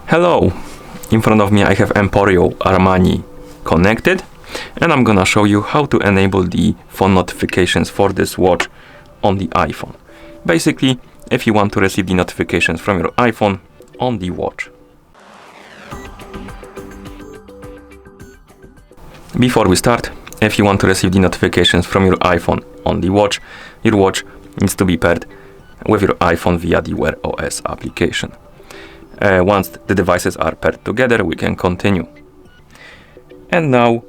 Hello! In front of me I have Emporio Armani connected, and I'm gonna show you how to enable the phone notifications for this watch on the iPhone. Basically, if you want to receive the notifications from your iPhone on the watch. Before we start, if you want to receive the notifications from your iPhone on the watch, your watch needs to be paired with your iPhone via the Wear OS application. Once the devices are paired together, we can continue. And now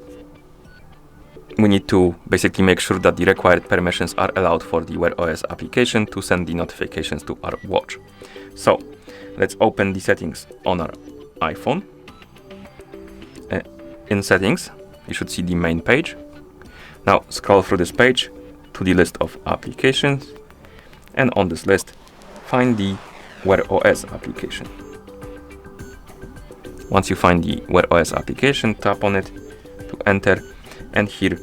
we need to basically make sure that the required permissions are allowed for the Wear OS application to send the notifications to our watch. So let's open the settings on our iPhone. In settings, you should see the main page. Now scroll through this page to the list of applications, and on this list find the Wear OS application. Once you find the Wear OS application, tap on it to enter, and here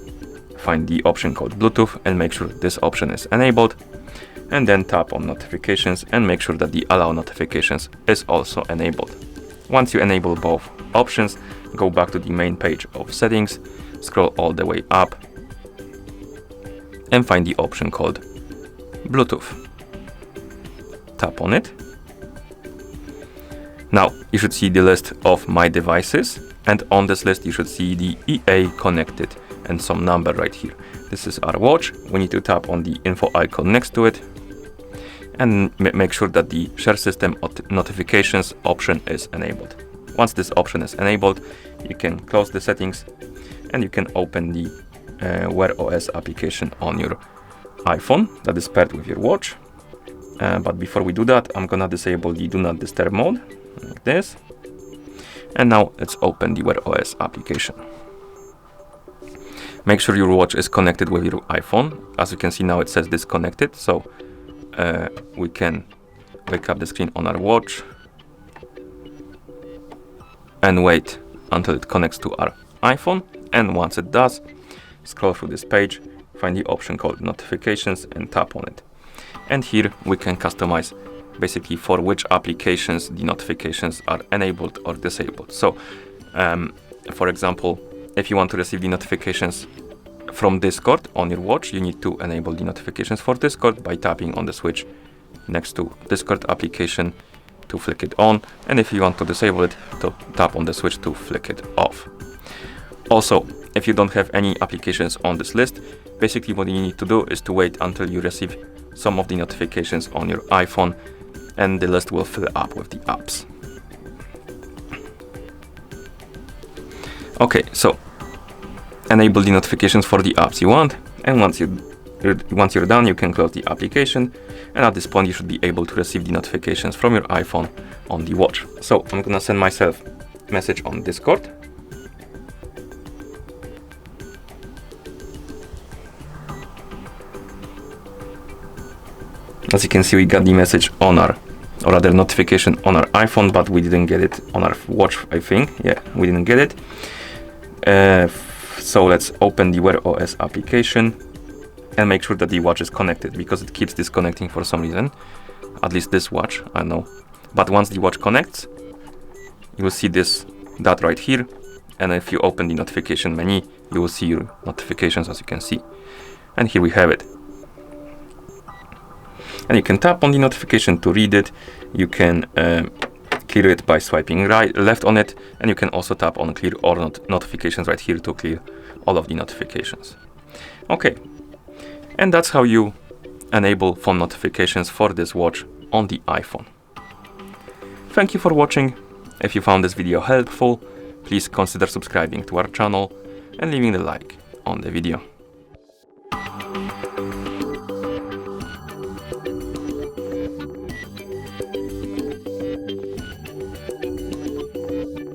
find the option called Bluetooth and make sure this option is enabled, and then tap on notifications and make sure that the allow notifications is also enabled. Once you enable both options, go back to the main page of settings, scroll all the way up and find the option called Bluetooth. Tap on it. Now you should see the list of my devices, and on this list you should see the EA connected and some number right here. This is our watch. We need to tap on the info icon next to it and make sure that the share system notifications option is enabled. Once this option is enabled, you can close the settings and you can open the Wear OS application on your iPhone that is paired with your watch. But before we do that, I'm gonna disable the Do Not Disturb mode, like this. And now let's open the Wear OS application. Make sure your watch is connected with your iPhone. As you can see now, it says disconnected, so we can wake up the screen on our watch and wait until it connects to our iPhone. And once it does, scroll through this page, find the option called notifications and tap on it. And here we can customize basically for which applications the notifications are enabled or disabled. So for example, if you want to receive the notifications from Discord on your watch, you need to enable the notifications for Discord by tapping on the switch next to Discord application to flick it on, and if you want to disable it, to tap on the switch to flick it off. Also, if you don't have any applications on this list, basically what you need to do is to wait until you receive some of the notifications on your iPhone, and the list will fill up with the apps. Okay, so enable the notifications for the apps you want, and once you're done, you can close the application, and at this point you should be able to receive the notifications from your iPhone on the watch. So I'm gonna send myself a message on Discord. As you can see, we got the message on our, or rather notification on our iPhone, but we didn't get it on our watch, I think. Yeah, we didn't get it. So let's open the Wear OS application and make sure that the watch is connected, because it keeps disconnecting for some reason. At least this watch, I know. But once the watch connects, you will see that right here. And if you open the notification menu, you will see your notifications, as you can see. And here we have it. And you can tap on the notification to read it. You can clear it by swiping left on it, and you can also tap on clear all notifications right here to clear all of the notifications. Okay, and that's how you enable phone notifications for this watch on the iPhone. Thank you for watching. If you found this video helpful, please consider subscribing to our channel and leaving a like on the video.